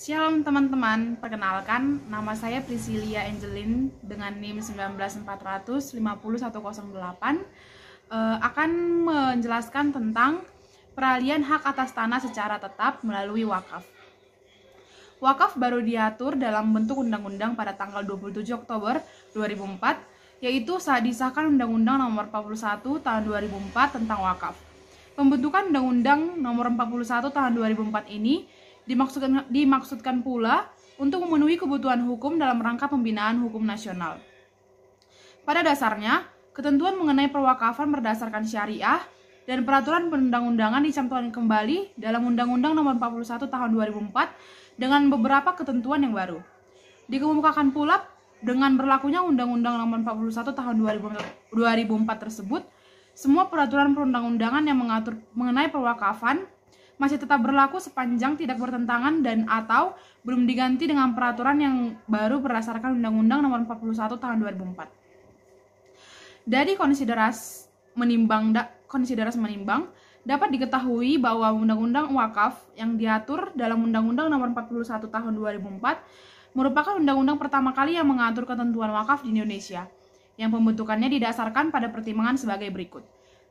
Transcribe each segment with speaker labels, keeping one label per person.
Speaker 1: Shalom teman-teman, perkenalkan nama saya Priscilia Angelin dengan NIM 19400-50108 akan menjelaskan tentang peralihan hak atas tanah secara tetap melalui wakaf. Wakaf baru diatur dalam bentuk undang-undang pada tanggal 27 Oktober 2004, yaitu saat disahkan Undang-Undang Nomor 41 Tahun 2004 tentang wakaf. Pembentukan Undang-Undang Nomor 41 Tahun 2004 ini dimaksudkan pula untuk memenuhi kebutuhan hukum dalam rangka pembinaan hukum nasional. Pada dasarnya, ketentuan mengenai perwakafan berdasarkan syariah dan peraturan perundang-undangan dicantumkan kembali dalam Undang-Undang Nomor 41 Tahun 2004 dengan beberapa ketentuan yang baru. Dikemukakan pula dengan berlakunya Undang-Undang Nomor 41 Tahun 2004 tersebut, semua peraturan perundang-undangan yang mengatur mengenai perwakafan masih tetap berlaku sepanjang tidak bertentangan dan atau belum diganti dengan peraturan yang baru berdasarkan Undang-Undang Nomor 41 Tahun 2004. Dari konsiderasi menimbang, dapat diketahui bahwa Undang-Undang Wakaf yang diatur dalam Undang-Undang Nomor 41 Tahun 2004 merupakan undang-undang pertama kali yang mengatur ketentuan wakaf di Indonesia, yang pembentukannya didasarkan pada pertimbangan sebagai berikut.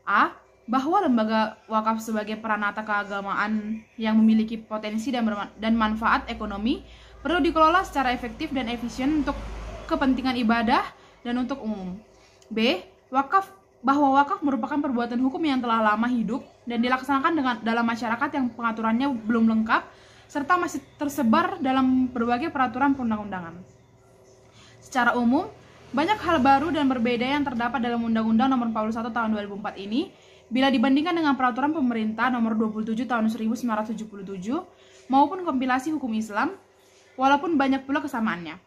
Speaker 1: A. Bahwa lembaga wakaf sebagai peranata keagamaan yang memiliki potensi dan manfaat ekonomi perlu dikelola secara efektif dan efisien untuk kepentingan ibadah dan untuk umum. B. Bahwa wakaf merupakan perbuatan hukum yang telah lama hidup dan dilaksanakan dalam masyarakat yang pengaturannya belum lengkap serta masih tersebar dalam berbagai peraturan perundang-undangan. Secara umum, banyak hal baru dan berbeda yang terdapat dalam Undang-Undang Nomor 41 Tahun 2004 ini bila dibandingkan dengan peraturan pemerintah Nomor 27 Tahun 1977 maupun kompilasi hukum Islam, walaupun banyak pula kesamaannya.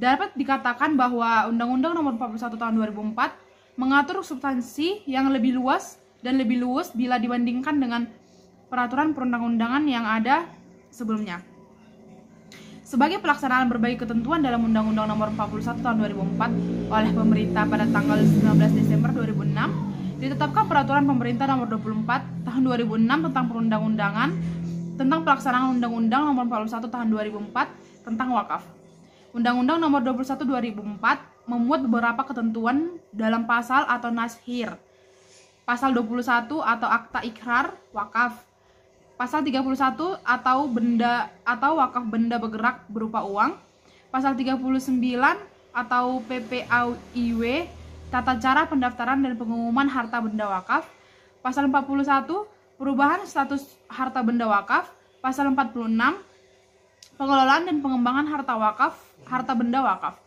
Speaker 1: Dapat dikatakan bahwa Undang-Undang Nomor 41 Tahun 2004 mengatur substansi yang lebih luas dan lebih luas bila dibandingkan dengan peraturan perundang-undangan yang ada sebelumnya. Sebagai pelaksanaan berbagai ketentuan dalam Undang-Undang Nomor 41 Tahun 2004 oleh pemerintah pada tanggal 19 Desember 2006, ditetapkan Peraturan Pemerintah Nomor 24 Tahun 2006 tentang perundang-undangan tentang pelaksanaan Undang-Undang Nomor 41 Tahun 2004 tentang wakaf. Undang-Undang Nomor 21 2004 memuat beberapa ketentuan dalam pasal atau nashir. Pasal 21 atau akta ikrar wakaf. Pasal 31 atau wakaf benda bergerak berupa uang. Pasal 39 atau PPAIW, tata cara pendaftaran dan pengumuman harta benda wakaf. Pasal 41, perubahan status harta benda wakaf. Pasal 46, pengelolaan dan pengembangan harta benda wakaf.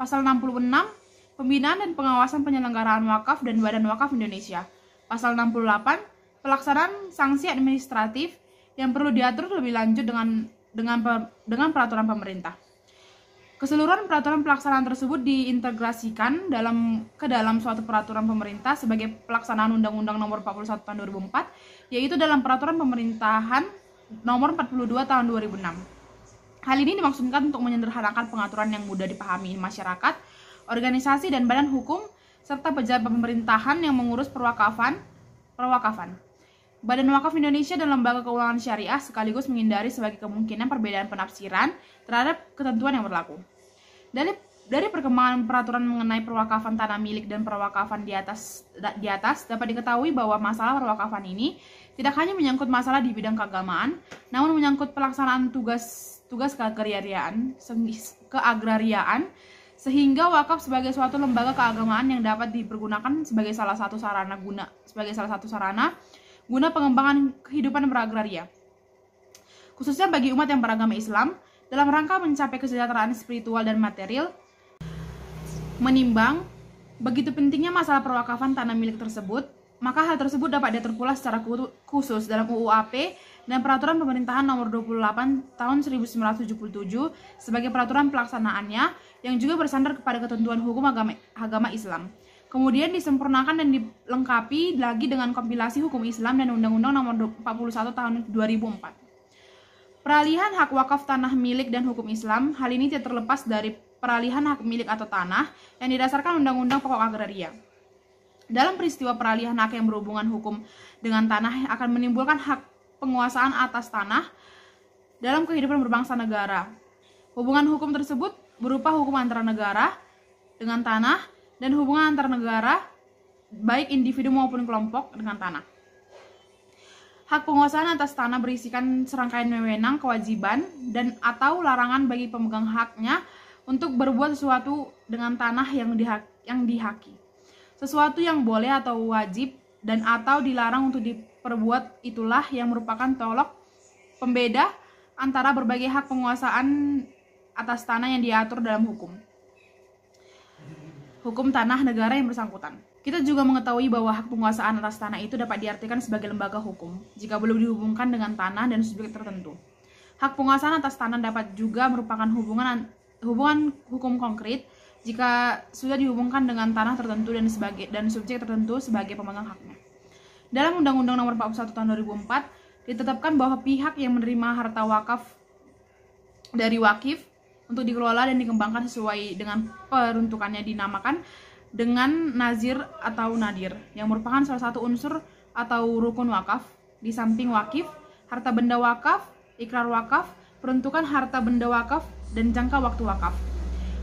Speaker 1: Pasal 66, pembinaan dan pengawasan penyelenggaraan wakaf dan Badan Wakaf Indonesia. Pasal 68, pelaksanaan sanksi administratif yang perlu diatur lebih lanjut dengan peraturan pemerintah. Keseluruhan peraturan pelaksanaan tersebut diintegrasikan ke dalam suatu peraturan pemerintah sebagai pelaksanaan Undang-Undang Nomor 41 Tahun 2004, yaitu dalam Peraturan Pemerintahan Nomor 42 Tahun 2006. Hal ini dimaksudkan untuk menyederhanakan pengaturan yang mudah dipahami masyarakat, organisasi dan badan hukum, serta pejabat pemerintahan yang mengurus perwakafan. Badan Wakaf Indonesia dan Lembaga Keuangan Syariah sekaligus menghindari sebagai kemungkinan perbedaan penafsiran terhadap ketentuan yang berlaku. Dari perkembangan peraturan mengenai perwakafan tanah milik dan perwakafan di atas dapat diketahui bahwa masalah perwakafan ini tidak hanya menyangkut masalah di bidang keagamaan, namun menyangkut pelaksanaan tugas keagrariaan, sehingga wakaf sebagai suatu lembaga keagamaan yang dapat dipergunakan sebagai salah satu sarana guna pengembangan kehidupan beragraria, khususnya bagi umat yang beragama Islam, dalam rangka mencapai kesejahteraan spiritual dan material. Menimbang begitu pentingnya masalah perwakafan tanah milik tersebut, maka hal tersebut dapat diatur pula secara khusus dalam UUAP dan Peraturan Pemerintahan Nomor 28 Tahun 1977 sebagai peraturan pelaksanaannya yang juga bersandar kepada ketentuan hukum agama Islam. Kemudian disempurnakan dan dilengkapi lagi dengan kompilasi hukum Islam dan Undang-Undang Nomor 41 Tahun 2004. Peralihan hak wakaf tanah milik dan hukum Islam, hal ini tidak terlepas dari peralihan hak milik atau tanah yang didasarkan Undang-Undang Pokok Agraria. Dalam peristiwa peralihan hak yang berhubungan hukum dengan tanah akan menimbulkan hak penguasaan atas tanah dalam kehidupan berbangsa negara. Hubungan hukum tersebut berupa hukum antara negara dengan tanah dan hubungan antar negara baik individu maupun kelompok dengan tanah. Hak penguasaan atas tanah berisikan serangkaian wewenang, kewajiban, dan atau larangan bagi pemegang haknya untuk berbuat sesuatu dengan tanah yang dihaki. Sesuatu yang boleh atau wajib dan atau dilarang untuk diperbuat itulah yang merupakan tolok pembeda antara berbagai hak penguasaan atas tanah yang diatur dalam hukum tanah negara yang bersangkutan. Kita juga mengetahui bahwa hak penguasaan atas tanah itu dapat diartikan sebagai lembaga hukum jika belum dihubungkan dengan tanah dan subjek tertentu. Hak penguasaan atas tanah dapat juga merupakan hubungan hukum konkret jika sudah dihubungkan dengan tanah tertentu dan subjek tertentu sebagai pemegang haknya. Dalam Undang-Undang Nomor 41 Tahun 2004 ditetapkan bahwa pihak yang menerima harta wakaf dari wakif untuk dikelola dan dikembangkan sesuai dengan peruntukannya dinamakan dengan nazir atau nadir, yang merupakan salah satu unsur atau rukun wakaf. Di samping wakif, harta benda wakaf, ikrar wakaf, peruntukan harta benda wakaf, dan jangka waktu wakaf.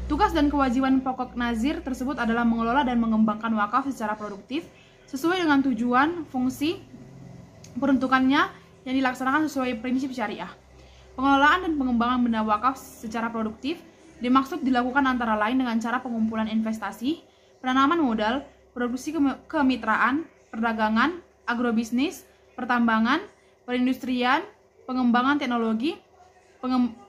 Speaker 1: Tugas dan kewajiban pokok nazir tersebut adalah mengelola dan mengembangkan wakaf secara produktif sesuai dengan tujuan, fungsi, peruntukannya yang dilaksanakan sesuai prinsip syariah. Pengelolaan dan pengembangan benda wakaf secara produktif dimaksud dilakukan antara lain dengan cara pengumpulan investasi, penanaman modal, produksi kemitraan, perdagangan, agrobisnis, pertambangan, perindustrian, pengembangan teknologi,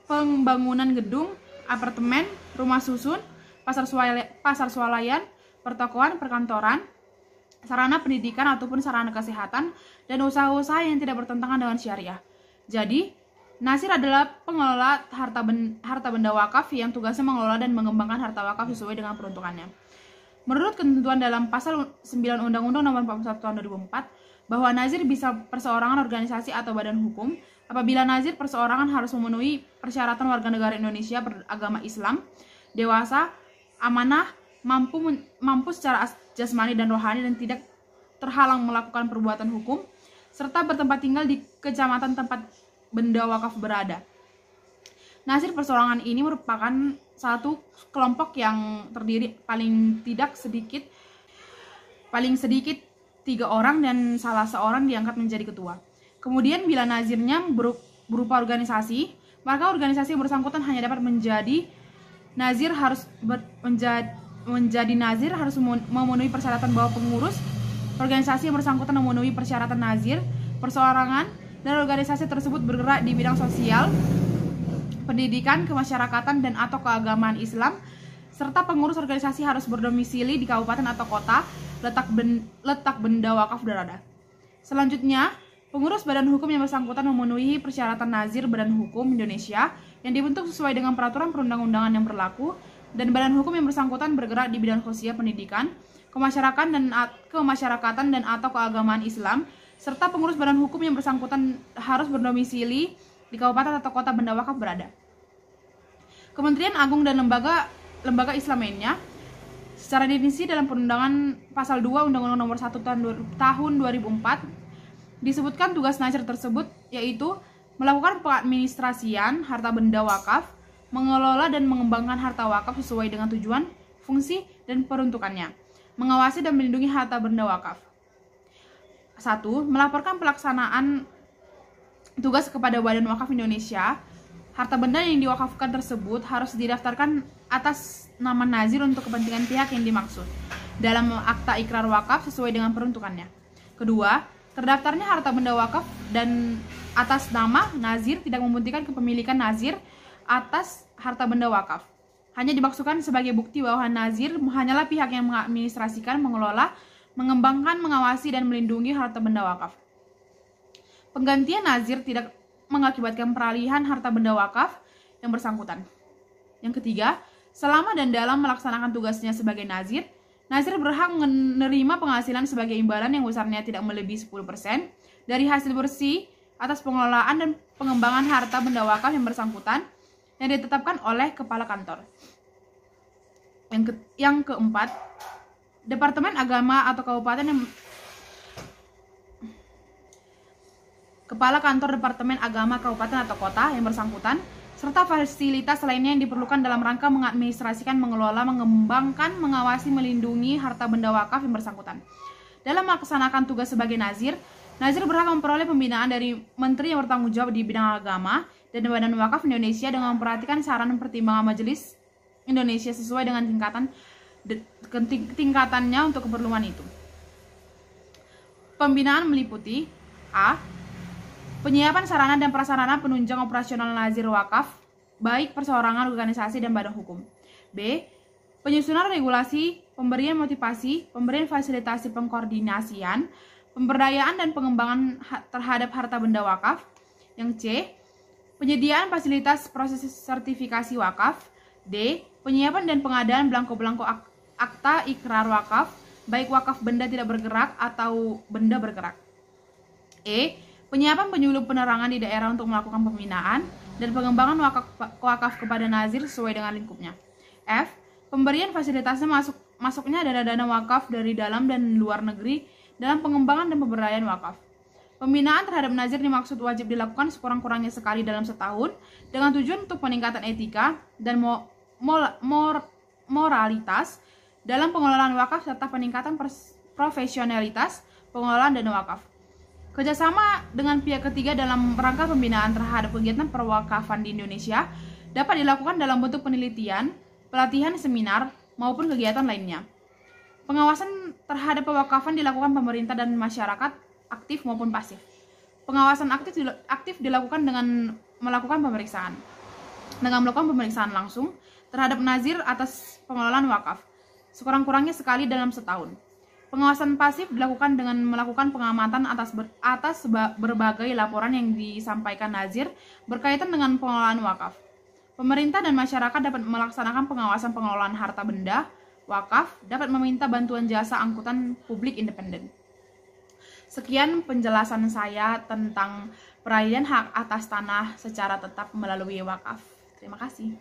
Speaker 1: pembangunan gedung, apartemen, rumah susun, pasar swalayan, pertokoan, perkantoran, sarana pendidikan ataupun sarana kesehatan, dan usaha-usaha yang tidak bertentangan dengan syariah. Jadi, nazir adalah pengelola harta benda wakaf yang tugasnya mengelola dan mengembangkan harta wakaf sesuai dengan peruntukannya. Menurut ketentuan dalam pasal 9 Undang-Undang Nomor 41 Tahun 2004, bahwa nazir bisa perseorangan, organisasi, atau badan hukum apabila nazir perseorangan harus memenuhi persyaratan warga negara Indonesia beragama Islam, dewasa, amanah, mampu secara jasmani dan rohani dan tidak terhalang melakukan perbuatan hukum, serta bertempat tinggal di kecamatan tempat benda wakaf berada. Nazir perseorangan ini merupakan satu kelompok yang terdiri paling sedikit 3 orang dan salah seorang diangkat menjadi ketua. Kemudian bila nazirnya berupa organisasi, maka organisasi yang bersangkutan hanya dapat menjadi nazir harus memenuhi persyaratan bahwa pengurus organisasi yang bersangkutan memenuhi persyaratan nazir perseorangan dan organisasi tersebut bergerak di bidang sosial, pendidikan, kemasyarakatan, dan atau keagamaan Islam, serta pengurus organisasi harus berdomisili di kabupaten atau kota letak benda wakaf berada. Selanjutnya, pengurus badan hukum yang bersangkutan memenuhi persyaratan nazir badan hukum Indonesia yang dibentuk sesuai dengan peraturan perundang-undangan yang berlaku, dan badan hukum yang bersangkutan bergerak di bidang sosial, pendidikan, kemasyarakatan, dan atau keagamaan Islam, serta pengurus badan hukum yang bersangkutan harus berdomisili di kabupaten atau kota benda wakaf berada. Kementerian Agung dan lembaga Islam lainnya secara definisi dalam perundangan pasal 2 Undang-Undang Nomor 1 Tahun 2004 disebutkan tugas nazir tersebut yaitu melakukan pengadministrasian harta benda wakaf, mengelola dan mengembangkan harta wakaf sesuai dengan tujuan, fungsi, dan peruntukannya, mengawasi dan melindungi harta benda wakaf. 1. Melaporkan pelaksanaan tugas kepada Badan Wakaf Indonesia. Harta benda yang diwakafkan tersebut harus didaftarkan atas nama nazir untuk kepentingan pihak yang dimaksud dalam akta ikrar wakaf sesuai dengan peruntukannya. Kedua, terdaftarnya harta benda wakaf dan atas nama nazir tidak membuktikan kepemilikan nazir atas harta benda wakaf. Hanya dimaksudkan sebagai bukti bahwa nazir hanyalah pihak yang mengadministrasikan, mengelola, mengembangkan, mengawasi, dan melindungi harta benda wakaf. Penggantian nazir tidak mengakibatkan peralihan harta benda wakaf yang bersangkutan. Yang ketiga, selama dan dalam melaksanakan tugasnya sebagai nazir berhak menerima penghasilan sebagai imbalan yang besarnya tidak melebihi 10% dari hasil bersih atas pengelolaan dan pengembangan harta benda wakaf yang bersangkutan yang ditetapkan oleh kepala kantor. Yang keempat, Departemen Agama atau kabupaten kepala kantor Departemen Agama kabupaten atau kota yang bersangkutan, serta fasilitas lainnya yang diperlukan dalam rangka mengadministrasikan, mengelola, mengembangkan, mengawasi, melindungi harta benda wakaf yang bersangkutan. Dalam melaksanakan tugas sebagai nazir berhak memperoleh pembinaan dari menteri yang bertanggung jawab di bidang agama dan Badan Wakaf Indonesia dengan memperhatikan saran dan pertimbangan Majelis Indonesia sesuai dengan tingkatannya untuk keperluan itu. Pembinaan meliputi A. Penyiapan sarana dan prasarana penunjang operasional nazir wakaf, baik perseorangan, organisasi, dan badan hukum. B. Penyusunan regulasi, pemberian motivasi, pemberian fasilitasi pengkoordinasian, pemberdayaan dan pengembangan terhadap harta benda wakaf. Yang C. Penyediaan fasilitas proses sertifikasi wakaf. D. Penyiapan dan pengadaan belangko-belangko akta ikrar wakaf, baik wakaf benda tidak bergerak atau benda bergerak. E. Penyiapan penyuluh penerangan di daerah untuk melakukan pembinaan dan pengembangan wakaf kepada nazir sesuai dengan lingkupnya. F. Pemberian fasilitasnya masuknya dana-dana wakaf dari dalam dan luar negeri dalam pengembangan dan pemberdayaan wakaf. Pembinaan terhadap nazir dimaksud wajib dilakukan sekurang-kurangnya sekali dalam setahun dengan tujuan untuk peningkatan etika dan moralitas dalam pengelolaan wakaf serta peningkatan profesionalitas pengelolaan dana wakaf. Kerjasama dengan pihak ketiga dalam rangka pembinaan terhadap kegiatan perwakafan di Indonesia dapat dilakukan dalam bentuk penelitian, pelatihan, seminar, maupun kegiatan lainnya. Pengawasan terhadap pewakafan dilakukan pemerintah dan masyarakat aktif maupun pasif. Pengawasan aktif dilakukan dengan melakukan pemeriksaan langsung terhadap nazir atas pengelolaan wakaf, sekurang-kurangnya sekali dalam setahun. Pengawasan pasif dilakukan dengan melakukan pengamatan atas berbagai laporan yang disampaikan nazir berkaitan dengan pengelolaan wakaf. Pemerintah dan masyarakat dapat melaksanakan pengawasan pengelolaan harta benda wakaf, dapat meminta bantuan jasa angkutan publik independen. Sekian penjelasan saya tentang peralihan hak atas tanah secara tetap melalui wakaf. Terima kasih.